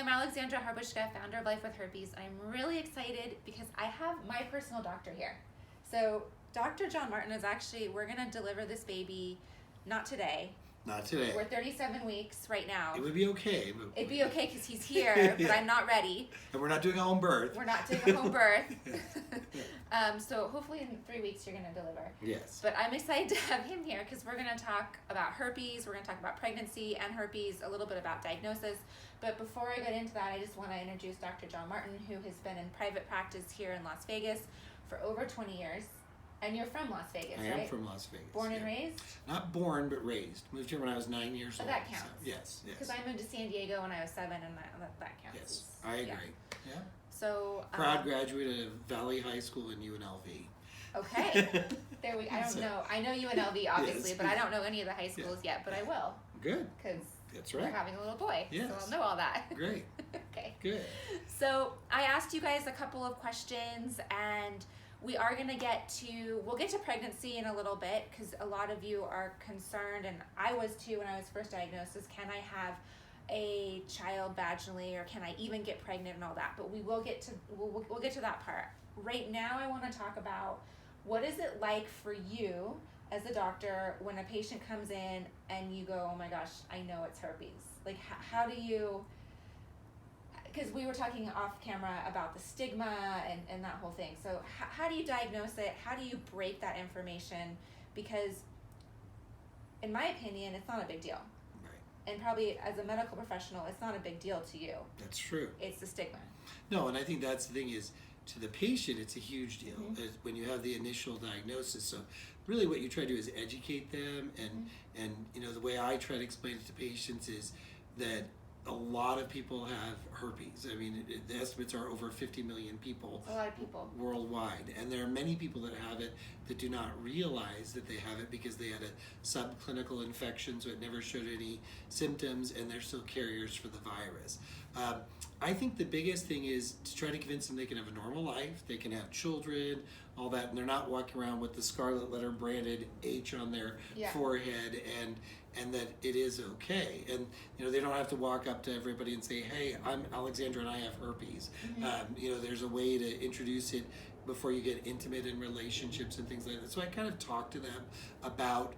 I'm Alexandra Harbushka, founder of Life with Herpes. I'm really excited because I have my personal doctor here. So Dr. John Martin is we're going to deliver this baby, not today. Not today. We're 37 weeks right now. It would be okay. It'd be okay because he's here, but I'm not ready. And we're not doing a home birth. We're not doing a home birth. So hopefully in 3 weeks you're going to deliver. Yes. But I'm excited to have him here because we're going to talk about herpes, we're going to talk about pregnancy and herpes, a little bit about diagnosis. But before I get into that, I just want to introduce Dr. John Martin, who has been in private practice here in Las Vegas for over 20 years. And you're from Las Vegas, right? I am from Las Vegas. Born and raised? Not born, but raised. Moved here when I was 9 years old. That counts. So, yes. Because I moved to San Diego when I was 7, and that counts. Yes, I agree. Yeah. So proud graduate of Valley High School and UNLV. Okay. There we. I don't know. I know UNLV obviously, Yes. but I don't know any of the high schools yet. But I will. Good. Because that's we're right. having a little boy, Yes. so I'll know all that. Great. Okay. Good. So I asked you guys a couple of questions, and we'll get to pregnancy in a little bit because a lot of you are concerned, and I was too when I was first diagnosed, is can I have a child vaginally, or can I even get pregnant and all that? But we'll get to that part. Right now I want to talk about what is it like for you as a doctor when a patient comes in and you go, oh my gosh, I know it's herpes. Like how do you, because we were talking off camera about the stigma and that whole thing. So how do you diagnose it? How do you break that information? Because in my opinion, it's not a big deal. Right. And probably as a medical professional, it's not a big deal to you. That's true. It's the stigma. No, and I think that's the thing is, to the patient, it's a huge deal when you have the initial diagnosis. So really what you try to do is educate them, and you know, the way I try to explain it to patients is that a lot of people have herpes. I mean, the estimates are over 50 million people. A lot of people. Worldwide. And there are many people that have it that do not realize that they have it because they had a subclinical infection, so it never showed any symptoms, and they're still carriers for the virus. I think the biggest thing is to try to convince them they can have a normal life, they can have children, all that, and they're not walking around with the scarlet letter branded H on their forehead, and that it is okay. And you know, they don't have to walk up to everybody and say, hey, I'm Alexandra and I have herpes. You know, there's a way to introduce it before you get intimate in relationships and things like that. So I kind of talk to them about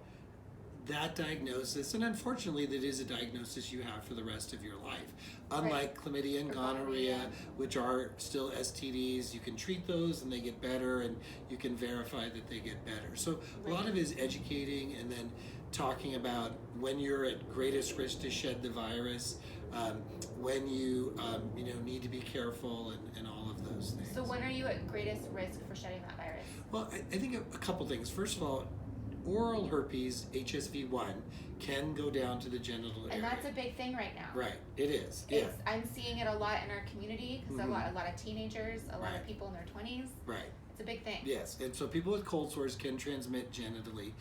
that diagnosis, and unfortunately that is a diagnosis you have for the rest of your life. Unlike chlamydia and gonorrhea, which are still STDs, you can treat those and they get better, and you can verify that they get better. So a lot of it is educating, and then talking about when you're at greatest risk to shed the virus, when you need to be careful, and all of those things. So when are you at greatest risk for shedding that virus? Well, I think a couple things. First of all, oral herpes, HSV1, can go down to the genital area. And that's a big thing right now. Right, it is. I'm seeing it a lot in our community because a lot of teenagers, a lot of people in their 20s. Right. It's a big thing. Yes, and so people with cold sores can transmit genitally.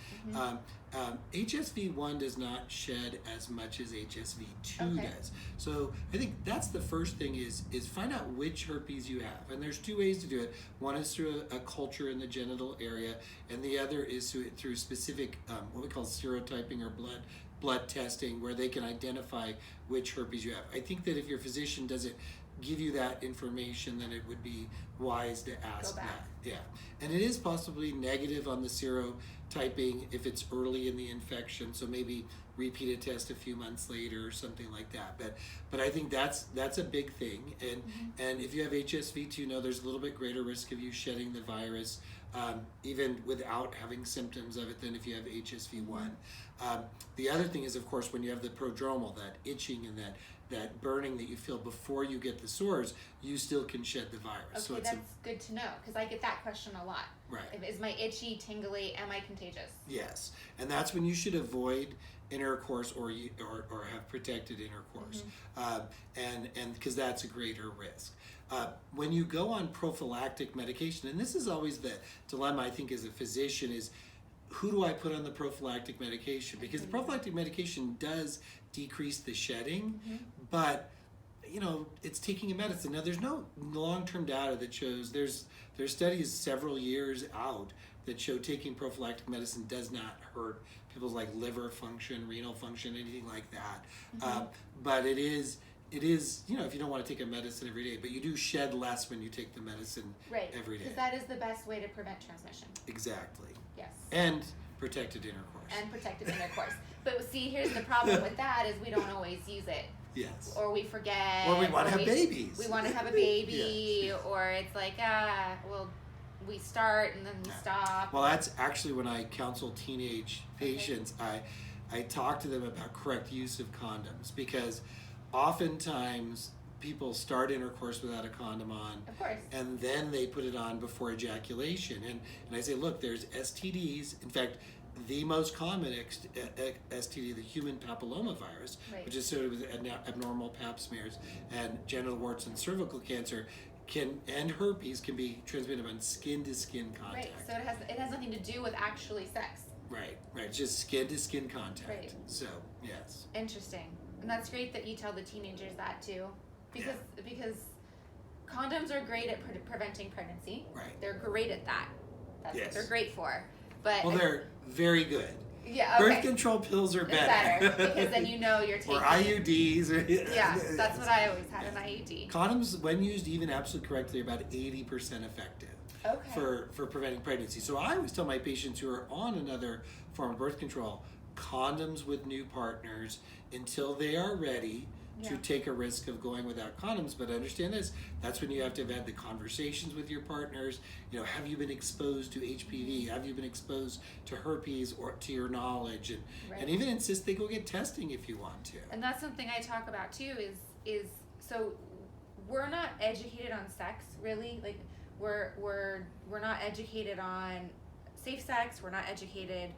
HSV1 does not shed as much as HSV2 does. So I think that's the first thing is find out which herpes you have. And there's two ways to do it. One is through a culture in the genital area, and the other is through specific, what we call serotyping or blood testing, where they can identify which herpes you have. I think that if your physician doesn't give you that information, then it would be wise to ask that. Yeah, and it is possibly negative on the serotyping if it's early in the infection, so maybe repeat a test a few months later or something like that. But I think that's a big thing, and if you have HSV2, no, there's a little bit greater risk of you shedding the virus, even without having symptoms of it, than if you have HSV1. The other thing is, of course, when you have the prodromal, that itching and that burning that you feel before you get the sores, you still can shed the virus. Okay, so that's good to know, because I get that question a lot. Right. Is my itchy, tingly, am I contagious? Yes, and that's when you should avoid intercourse or have protected intercourse, and because that's a greater risk. When you go on prophylactic medication, and this is always the dilemma, I think, as a physician, is who do I put on the prophylactic medication? Because the prophylactic medication does decrease the shedding, but you know, it's taking a medicine. Now, there's no long-term data that shows, there's studies several years out that show taking prophylactic medicine does not hurt people's like liver function, renal function, anything like that. But it is it is, if you don't want to take a medicine every day, but you do shed less when you take the medicine every day. Because that is the best way to prevent transmission. Exactly. Yes. And protected intercourse. But see, here's the problem with that is we don't always use it. Yes. Or we forget. Or we want to have babies. We want to have a baby, yes. Or it's like, we start and then we stop. Well, that's actually when I counsel teenage patients, I talk to them about correct use of condoms, because oftentimes people start intercourse without a condom on. Of course. And then they put it on before ejaculation. And I say, look, there's STDs. In fact, the most common STD, the human papillomavirus, which is associated with abnormal pap smears and genital warts and cervical cancer, and herpes can be transmitted on skin-to-skin contact. Right, so it has nothing to do with actually sex. Right, just skin-to-skin contact. Right. So, yes. Interesting. And that's great that you tell the teenagers that too, because condoms are great at preventing pregnancy. Right. They're great at that. That's what they're great for. But they're very good. Yeah, okay. Birth control pills are better. Because then you're taking... Or IUDs. That's what I always had, an IUD. Condoms, when used even absolutely correctly, are about 80% effective for preventing pregnancy. So I always tell my patients who are on another form of birth control, condoms with new partners until they are ready to take a risk of going without condoms. But understand this, that's when you have to have had the conversations with your partners. Have you been exposed to HPV? Have you been exposed to herpes, or to your knowledge? And even insist they go get testing if you want to. And that's something I talk about too, is so we're not educated on sex, really. Like we're not educated on safe sex, we're not educated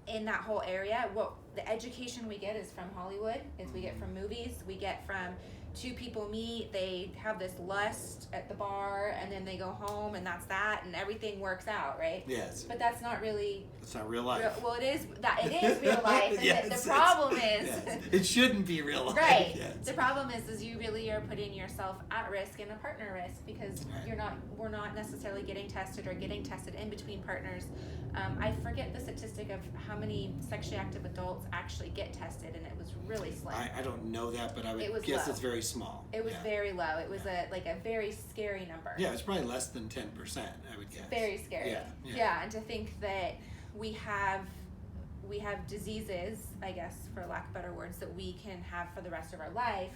in that whole area. What the education we get is from Hollywood, we get from movies, we get from two people meet, they have this lust at the bar, and then they go home, and that's that, and everything works out, right? Yes. But that's not really... It's not real life. Well, it is real life, and the problem is... It shouldn't be real life. Right. Yes. The problem is you really are putting yourself at risk and a partner risk, because we're not necessarily getting tested in between partners. I forget the statistic of how many sexually active adults actually get tested, and it was really slim. I don't know that, but I would guess it's very small. It was very low. It was a very scary number. Yeah, it's probably less than 10%, I would guess. Very scary. Yeah, and to think that we have diseases, I guess, for lack of better words, that we can have for the rest of our life,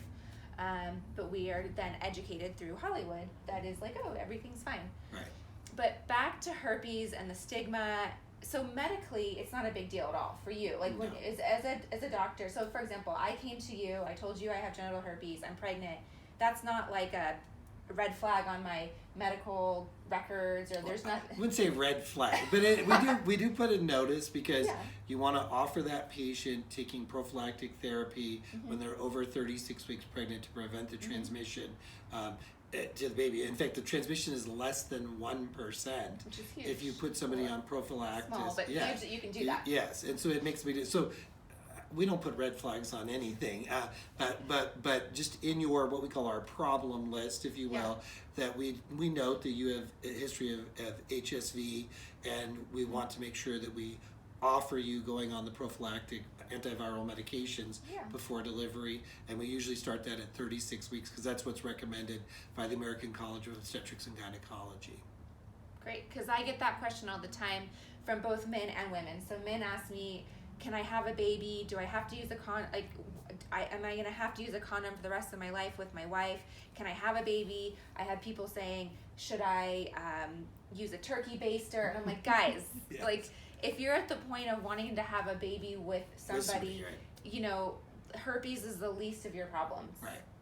but we are then educated through Hollywood that is like, oh, everything's fine. Right. But back to herpes and the stigma. So medically, it's not a big deal at all for you. Like when as a doctor. So for example, I came to you. I told you I have genital herpes. I'm pregnant. That's not like a red flag on my medical records, or there's not. I wouldn't say red flag, but we do put a notice, because you want to offer that patient taking prophylactic therapy when they're over 36 weeks pregnant to prevent the transmission. To the baby. In fact, the transmission is less than 1%. Which is huge. If you put somebody on prophylactic. Small, but huge, you can do that. Yes, and so it makes me do. So we don't put red flags on anything, but just in your what we call our problem list, if you will, that we note that you have a history of HSV, and we want to make sure that we offer you going on the prophylactic antiviral medications before delivery, and we usually start that at 36 weeks, because that's what's recommended by the American College of Obstetrics and Gynecology. Great, because I get that question all the time from both men and women. So men ask me, can I have a baby? Do I have to use a am I going to have to use a condom for the rest of my life with my wife? Can I have a baby? I had people saying, should I use a turkey baster? And I'm like, guys, like, if you're at the point of wanting to have a baby with somebody, herpes is the least of your problems.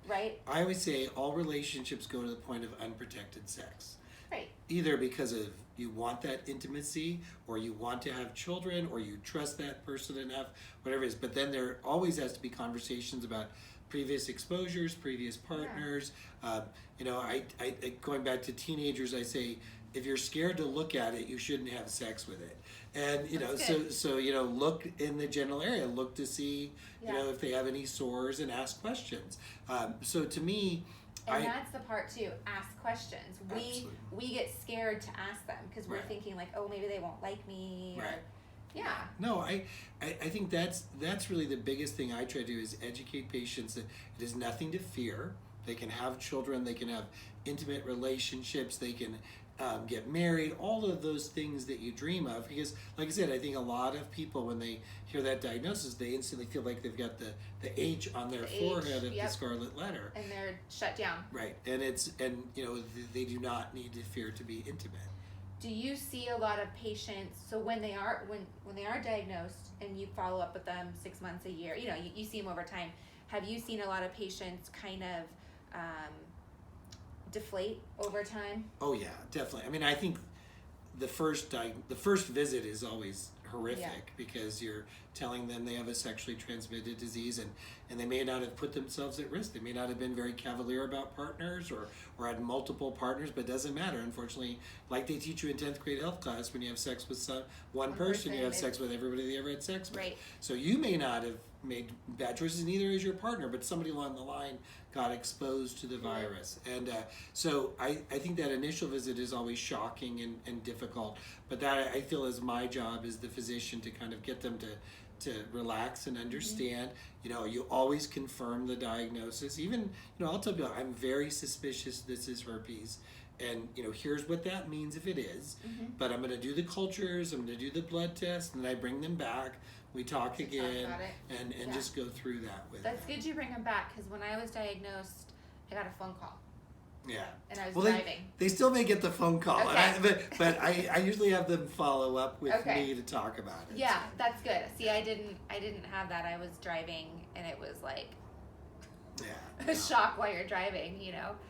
Right? I always say all relationships go to the point of unprotected sex. Right. Either because of you want that intimacy, or you want to have children, or you trust that person enough, whatever it is. But then there always has to be conversations about previous exposures, previous partners. I going back to teenagers, I say, if you're scared to look at it, you shouldn't have sex with it. And so look in the genital area, look to see if they have any sores, and ask questions. So to me, that's the part too. Ask questions. We get scared to ask them, because we're thinking like, oh, maybe they won't like me, or Yeah. No, I think that's really the biggest thing I try to do is educate patients that it is nothing to fear. They can have children, they can have intimate relationships, they can get married, all of those things that you dream of. Because, like I said, I think a lot of people, when they hear that diagnosis, they instantly feel like they've got the H on their forehead of the scarlet letter. And they're shut down. Right. And they do not need to fear to be intimate. Do you see a lot of patients, so when they are diagnosed and you follow up with them 6 months, a year, you see them over time, have you seen a lot of patients kind of deflate over time? Oh yeah, definitely. I mean, I think the first visit is always horrific because you're telling them they have a sexually transmitted disease and they may not have put themselves at risk. They may not have been very cavalier about partners or had multiple partners, but it doesn't matter. Unfortunately, like they teach you in 10th grade health class, when you have sex with one person, you have sex with everybody they ever had sex with. Right. So you may not have made bad choices, and neither is your partner, but somebody along the line got exposed to the virus. And so I think that initial visit is always shocking and difficult, but that I feel is my job as the physician to kind of get them to relax and understand. You always confirm the diagnosis. Even, I'll tell people, I'm very suspicious this is herpes. And, here's what that means if it is. But I'm going to do the cultures, I'm going to do the blood test, and then I bring them back. We talk again and just go through that with them. That's good you bring them back, because when I was diagnosed, I got a phone call. Yeah. And I was driving. They still may get the phone call. Okay. But I usually have them follow up with me to talk about it. Yeah, that's good. See, I didn't have that. I was driving, and it was like a shock while you're driving,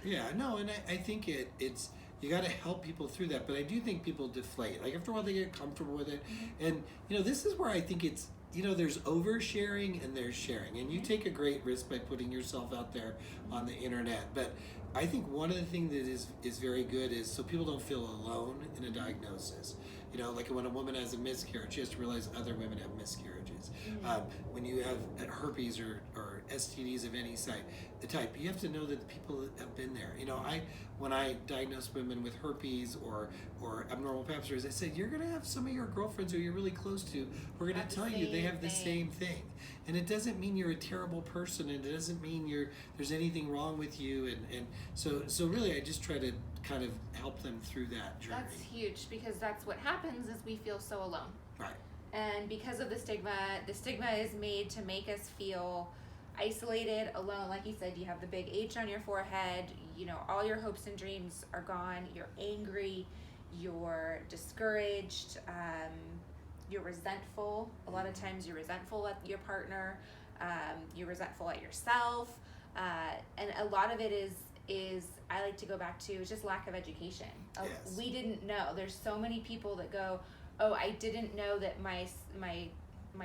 Yeah, no, and I think it's you got to help people through that. But I do think people deflate. Like after a while, they get comfortable with it, and this is where I think it's. There's oversharing and there's sharing, and you take a great risk by putting yourself out there on the internet. But I think one of the things that is very good is so people don't feel alone in a diagnosis. Like when a woman has a miscarriage, she has to realize other women have miscarriages. When you have herpes or STDs of any type, you have to know that the people have been there. When I diagnose women with herpes or abnormal pap smears, I said, you're going to have some of your girlfriends who you're really close to who are going to tell you they have the same thing. And it doesn't mean you're a terrible person, and it doesn't mean there's anything wrong with you. And so really I just try to kind of help them through that journey. That's huge, because that's what happens is we feel so alone. Right. And because of the stigma is made to make us feel isolated, alone. Like you said, you have the big H on your forehead, all your hopes and dreams are gone, you're angry, you're discouraged, you're resentful. A lot of times you're resentful at your partner, you're resentful at yourself, and a lot of it is I like to go back to is just lack of education. Yes. We didn't know. There's so many people that go, oh, I didn't know that my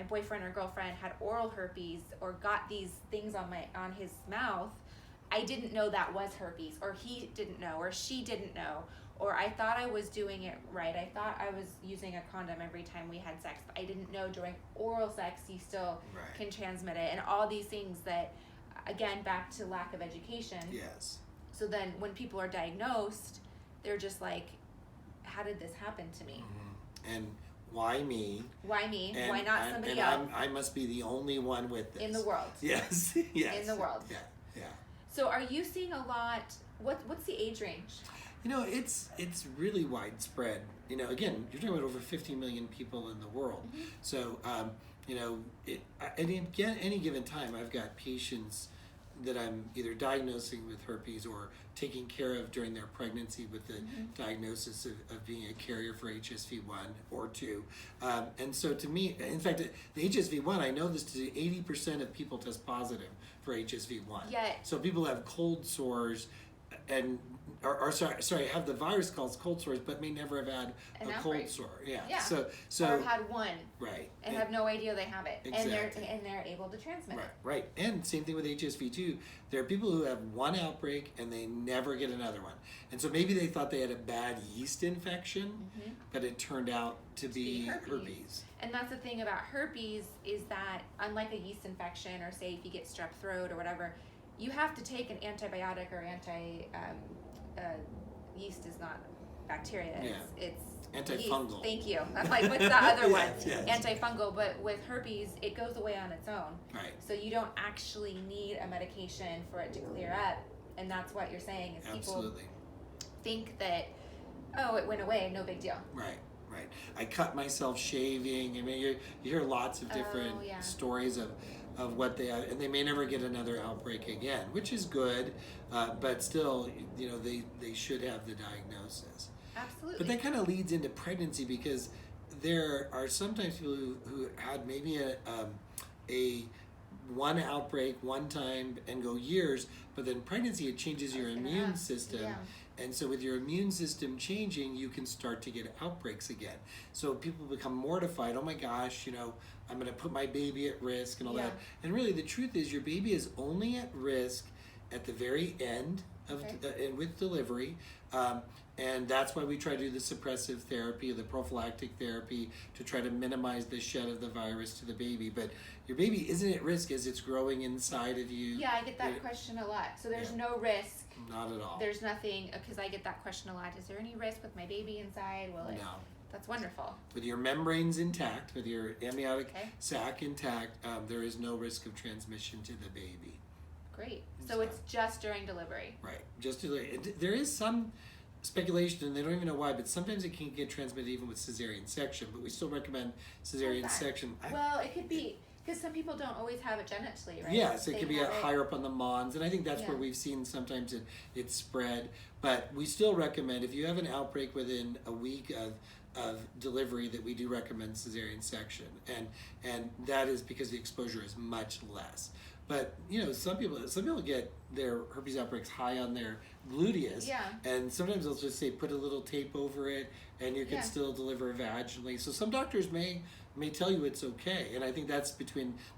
boyfriend or girlfriend had oral herpes or got these things on his mouth. I didn't know that was herpes, or he didn't know, or she didn't know, or I thought I was doing it right. I thought I was using a condom every time we had sex, but I didn't know during oral sex you still can transmit it, and all these things that, again, back to lack of education. Yes. So then when people are diagnosed, they're just like, how did this happen to me? And why me? Why me? And why not somebody else? I must be the only one with this. In the world. Yes. Yes. In the world. Yeah. So are you seeing a lot, what's the age range? It's really widespread. Again, you're talking about over 50 million people in the world. So, at any given time, I've got patients that I'm either diagnosing with herpes or taking care of during their pregnancy with the diagnosis of being a carrier for HSV-1 or 2. And so to me, in fact, the HSV-1, I know this to 80% of people test positive for HSV-1. So people have cold sores and have the virus called cold sores, but may never have had a cold sore. Yeah. So or have had one. Right. And have no idea they have it. Exactly. And they're able to transmit it. Right. And same thing with HSV-2. There are people who have one outbreak and they never get another one. And so maybe they thought they had a bad yeast infection, but it turned out to be herpes. And that's the thing about herpes is that unlike a yeast infection, or say if you get strep throat or whatever, you have to take an antibiotic or yeast is not bacteria. It's antifungal. yeast. Thank you. I'm like, what's the other one? Yes. Antifungal. But with herpes, it goes away on its own. Right. So you don't actually need a medication for it to clear up. And that's what you're saying is people think that, oh, it went away, no big deal. Right. I cut myself shaving. I mean, you hear lots of different stories of what they have, and they may never get another outbreak again, which is good, but still, they should have the diagnosis. Absolutely. But that kind of leads into pregnancy, because there are sometimes people who had maybe a one outbreak one time and go years, but then pregnancy, it changes your immune system. Yeah. And so with your immune system changing, you can start to get outbreaks again. So people become mortified. Oh my gosh, I'm going to put my baby at risk and all that. And really the truth is your baby is only at risk at the very end of and with delivery. And that's why we try to do the suppressive therapy, the prophylactic therapy, to try to minimize the shed of the virus to the baby. But your baby isn't at risk as it's growing inside of you. Yeah, I get that question a lot. So there's no risk. Not at all. There's nothing, because I get that question a lot. Is there any risk with my baby inside? Will it? No. That's wonderful. With your membranes intact, with your amniotic sac intact, there is no risk of transmission to the baby. Great. So it's just during delivery. Right. Just delivery. There is some speculation, and they don't even know why, but sometimes it can get transmitted even with cesarean section, but we still recommend cesarean section. Well, it could be, because some people don't always have it genitally, right? Yes, it could be higher up on the mons, and I think that's where we've seen sometimes it spread. But we still recommend, if you have an outbreak within a week of delivery, that we do recommend cesarean section, and that is because the exposure is much less. But some people get their herpes outbreaks high on their gluteus, and sometimes they'll just say put a little tape over it, and you can still deliver vaginally. So some doctors may tell you it's okay, and I think that's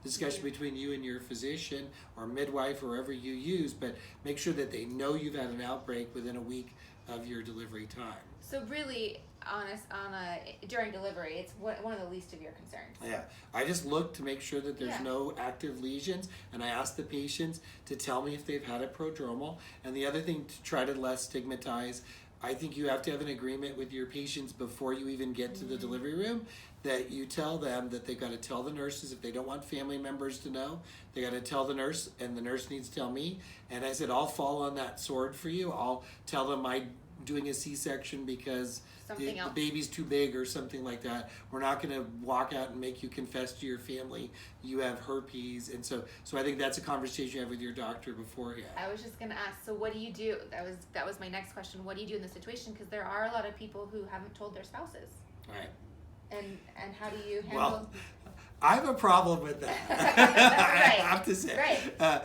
discussion between you and your physician or midwife or whoever you use. But make sure that they know you've had an outbreak within a week of your delivery time. So really, during delivery, it's one of the least of your concerns. Yeah, I just look to make sure that there's no active lesions, and I ask the patients to tell me if they've had a prodromal. And the other thing, to try to less stigmatize, I think you have to have an agreement with your patients before you even get to the delivery room, that you tell them that they've got to tell the nurses if they don't want family members to know. They got to tell the nurse, and the nurse needs to tell me. And I said, I'll fall on that sword for you. I'll tell them I'm doing a C-section because the baby's too big or something like that. We're not going to walk out and make you confess to your family you have herpes. And so I think that's a conversation you have with your doctor beforehand. I was just going to ask, so what do you do? That was my next question. What do you do in this situation? Because there are a lot of people who haven't told their spouses. Right. And how do you handle? Well, I have a problem with that. I have to say. Right.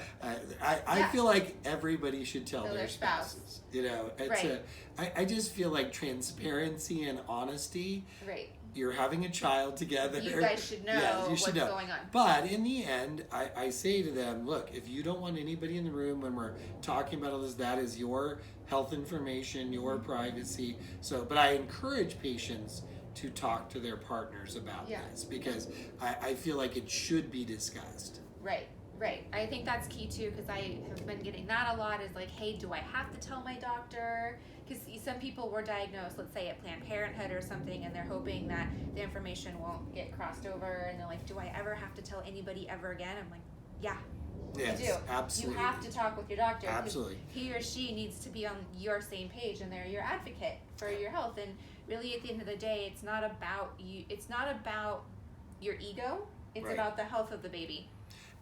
I feel like everybody should tell their spouses. It's I just feel like transparency and honesty. Right. You're having a child together. You guys should know what's going on. But in the end, I say to them, look, if you don't want anybody in the room when we're talking about all this, that is your health information, your privacy. But I encourage patients to talk to their partners about this, because I feel like it should be discussed. Right. I think that's key too, because I have been getting that a lot, is like, hey, do I have to tell my doctor? Because some people were diagnosed, let's say at Planned Parenthood or something, and they're hoping that the information won't get crossed over, and they're like, do I ever have to tell anybody ever again? I'm like, yeah. Yes, you do. Absolutely. You have to talk with your doctor. Absolutely. He or she needs to be on your same page, and they're your advocate for your health. And really, at the end of the day, it's not about you. It's not about your ego. It's about the health of the baby.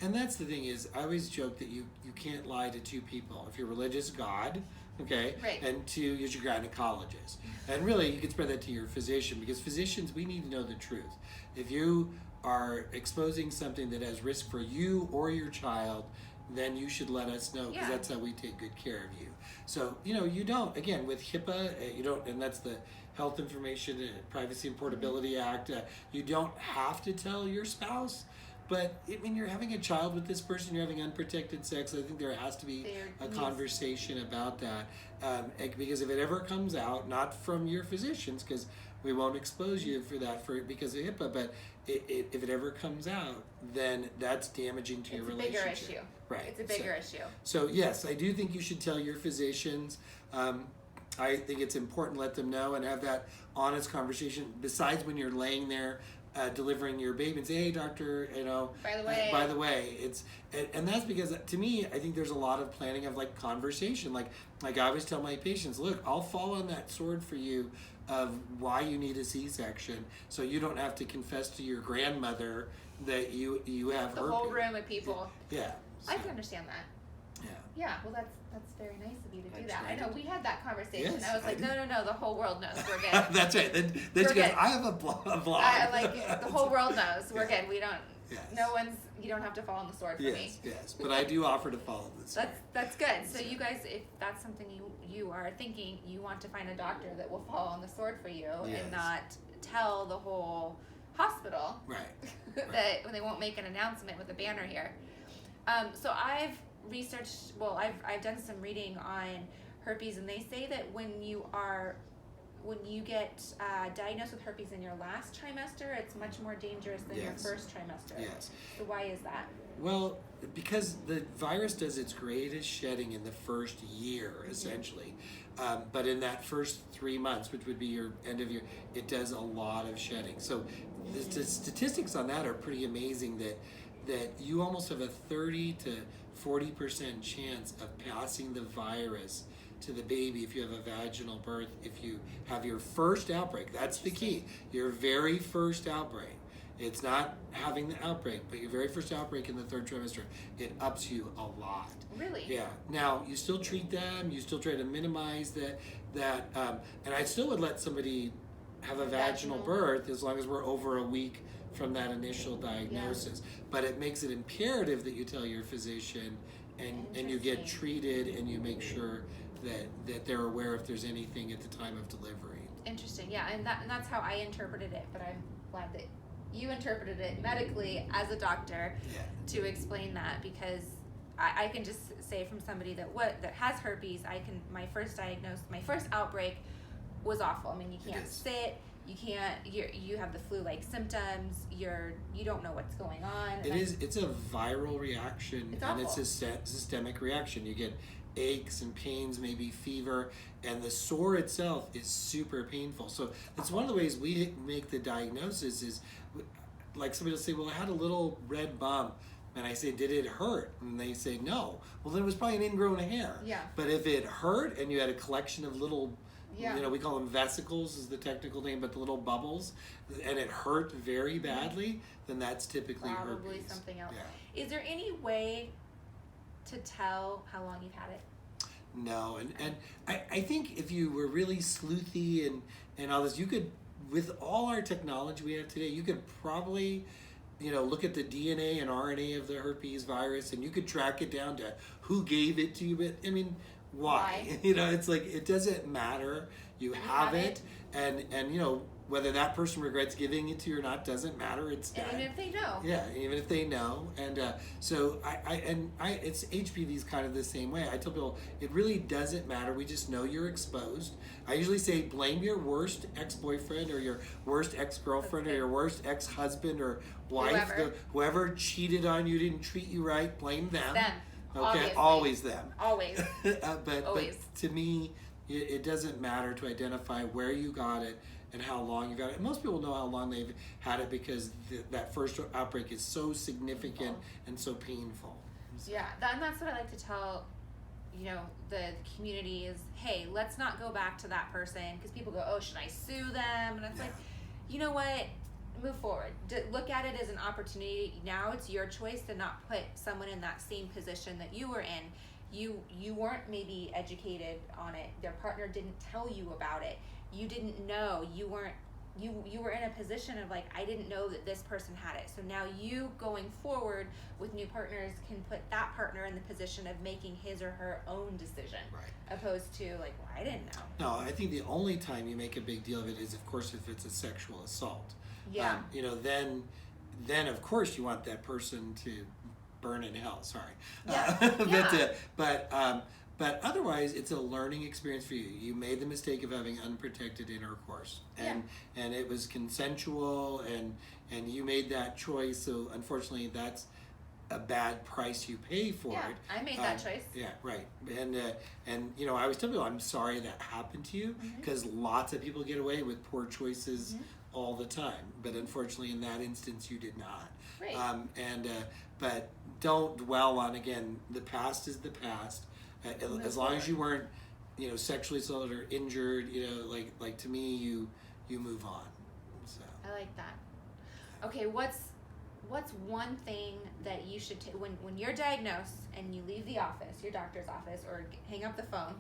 And that's the thing is, I always joke that you can't lie to two people. If you're religious, God, okay? Right. And two is your gynecologist. And really, you can spread that to your physician, because physicians, we need to know the truth. If you are exposing something that has risk for you or your child, then you should let us know, because that's how we take good care of you. So, you don't, again, with HIPAA, you don't, and that's the Health Information and Privacy and Portability Act, you don't have to tell your spouse. But you're having a child with this person, you're having unprotected sex. I think there has to be a conversation about that, because if it ever comes out, not from your physicians, because we won't expose you for that because of HIPAA, but if it ever comes out, then that's damaging to your relationship. It's a bigger issue. Right. It's a bigger issue. So yes, I do think you should tell your physicians. I think it's important to let them know and have that honest conversation. Besides when you're laying there delivering your baby and say, "Hey, doctor, by the way, it's," and that's because to me, I think there's a lot of planning of like conversation. Like I always tell my patients, look, I'll fall on that sword for you of why you need a C-section, so you don't have to confess to your grandmother that you have the herpes. whole room of people. Yeah, I can understand that. Yeah, well, that's very nice of you to do that. I know we had that conversation. Yes, I was like, no, the whole world knows we're good. That's right. Then she goes, I have a blog. The whole world knows we're good. We don't. Yes. You don't have to fall on the sword for me. Yes, but I do offer to follow the sword. That's good. So you guys, if that's something you are thinking, you want to find a doctor that will fall on the sword for you and not tell the whole hospital that when they won't make an announcement with a banner here. So I've researched, I've done some reading on herpes, and they say that when you get diagnosed with herpes in your last trimester, it's much more dangerous than your first trimester. Yes. So why is that? Well, because the virus does its greatest shedding in the first year, essentially. But in that first 3 months, which would be your end of year, it does a lot of shedding. So the statistics on that are pretty amazing, that you almost have a 30 to 40% chance of passing the virus to the baby if you have a vaginal birth, if you have your first outbreak. That's the key. Your very first outbreak. It's not having the outbreak, but your very first outbreak in the third trimester, it ups you a lot. Really? Yeah. Now, you still treat them, you still try to minimize that, and I still would let somebody have a vaginal birth as long as we're over a week from that initial diagnosis. But it makes it imperative that you tell your physician and you get treated and you make sure that they're aware if there's anything at the time of delivery. Interesting, yeah, and that's how I interpreted it, but I'm glad that you interpreted it medically as a doctor to explain that, because I can just say from somebody that has herpes, my first outbreak was awful. I mean, you can't sit, you have the flu-like symptoms, you don't know what's going on. It's a viral reaction, and it's a systemic reaction. You get aches and pains, maybe fever, and the sore itself is super painful. So it's one of the ways we make the diagnosis is, like somebody will say, well, I had a little red bump, and I say, did it hurt? And they say, no. Well, then it was probably an ingrown hair. Yeah. But if it hurt and you had a collection of little, we call them vesicles is the technical name, but the little bubbles, and it hurt very badly, then that's typically probably herpes. Something else. Yeah. Is there any way to tell how long you've had it? No, and I think if you were really sleuthy and all this, you could, with all our technology we have today, you could probably, look at the DNA and RNA of the herpes virus, and you could track it down to who gave it to you. But I mean, why? It's like, it doesn't matter. You have it, and whether that person regrets giving it to you or not doesn't matter. It's dead. And even if they know. Yeah, even if they know. And so it's HPV's kind of the same way. I tell people it really doesn't matter. We just know you're exposed. I usually say blame your worst ex-boyfriend or your worst ex-girlfriend or your worst ex-husband or wife. Whoever cheated on you, didn't treat you right, blame them. Them. Okay, Obviously. always them. Always. But to me, it doesn't matter to identify where you got it and how long you got it. And most people know how long they've had it because that first outbreak is so significant and so painful. Yeah, and that's what I like to tell, the community is, hey, let's not go back to that person, because people go, oh, should I sue them? And it's like, you know what? Move forward. Look at it as an opportunity. Now it's your choice to not put someone in that same position that you were in. You weren't maybe educated on it. Their partner didn't tell you about it. You didn't know. You were in a position of like, I didn't know that this person had it. So now you going forward with new partners can put that partner in the position of making his or her own decision, opposed to like, well, I didn't know. No, I think the only time you make a big deal of it is, of course, if it's a sexual assault. Yeah. Then of course you want that person to burn in hell. Sorry. Yeah. But otherwise, it's a learning experience for you. You made the mistake of having unprotected intercourse, and it was consensual, and you made that choice. So unfortunately, that's a bad price you pay for it. I made that choice. Yeah, right. And you know, I always tell people I'm sorry that happened to you, because lots of people get away with poor choices all the time. But unfortunately, in that instance, you did not. Right. But don't dwell on, again, the past is the past. As long as you weren't, you know, sexually assaulted or injured, you know, like to me, you move on. So I like that. Okay, what's one thing that you should take when you're diagnosed and you leave the office, your doctor's office, or hang up the phone?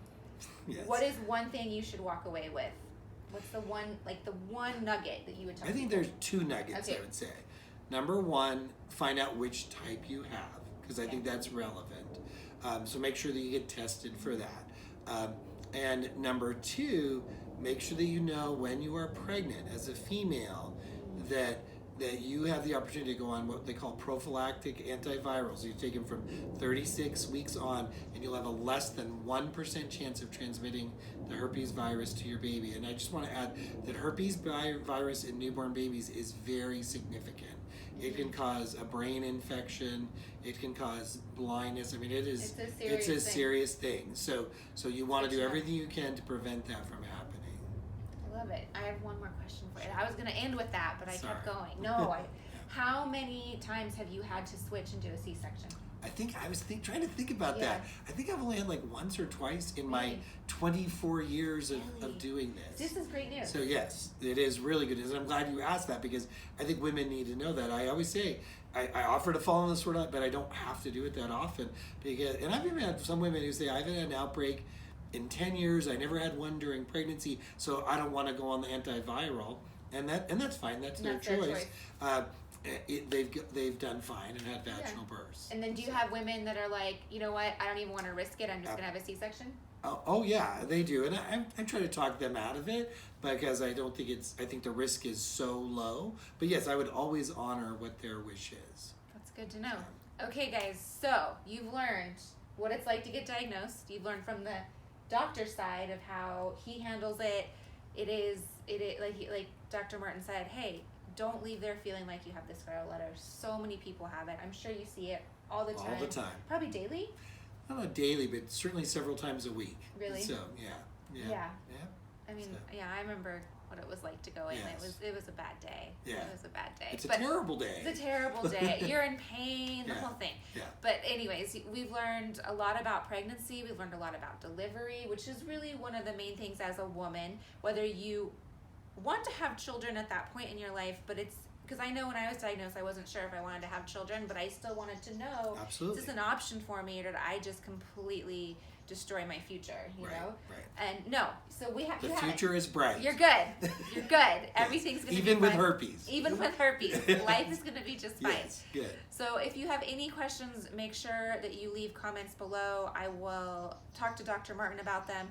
Yes. What is one thing you should walk away with? What's the one nugget that you would tell I think people? there's two nuggets, Okay. I would say. Number one, find out which type you have, because I think that's relevant. So make sure that you get tested for that. And number two, make sure that you know when you are pregnant as a female that you have the opportunity to go on what they call prophylactic antivirals. You take them from 36 weeks on, and you'll have a less than 1% chance of transmitting the herpes virus to your baby. And I just want to add that herpes virus in newborn babies is very significant. It can cause a brain infection. It can cause blindness. I mean, it's a serious thing. So you want to do everything you can to prevent that from happening. I love it. I have one more question for you. I was going to end with that, but I kept going. How many times have you had to switch and do a C-section? I think I was trying to think about that. I think I've only had like once or twice in my 24 years of doing this. This is great news. So yes, it is really good news. And I'm glad you asked that, because I think women need to know that. I always say, I offer to follow this sort of, but I don't have to do it that often. And I've even had some women who say, I haven't had an outbreak in 10 years. I never had one during pregnancy, so I don't want to go on the antiviral. And that's fine. That's their choice. They've done fine and had vaginal births. And then do you have women that are like, you know what, I don't even want to risk it, I'm just going to have a C-section? Oh yeah, they do. And I try to talk them out of it, because I think the risk is so low. But yes, I would always honor what their wish is. That's good to know. Okay guys, so you've learned what it's like to get diagnosed. You've learned from the doctor's side of how he handles it. It is like Dr. Martin said, hey, don't leave there feeling like you have this scarlet letter. So many people have it. I'm sure you see it all the time. All the time. Probably daily? Not daily, but certainly several times a week. Really? So, yeah. I mean, I remember what it was like to go in. Yes. It was a bad day. Yeah. It was a bad day. It's a terrible day. It's a terrible day. You're in pain, the whole thing. Yeah. But anyways, we've learned a lot about pregnancy. We've learned a lot about delivery, which is really one of the main things as a woman, whether you want to have children at that point in your life, but it's because I know when I was diagnosed, I wasn't sure if I wanted to have children, but I still wanted to know, absolutely, is this an option for me, or did I just completely destroy my future, you know? Right. And no, so we have the future is bright. You're good. You're good. Everything's going to be even with fine. herpes. Even with herpes. Life is going to be just fine. Yes, good. So if you have any questions, make sure that you leave comments below. I will talk to Dr. Martin about them.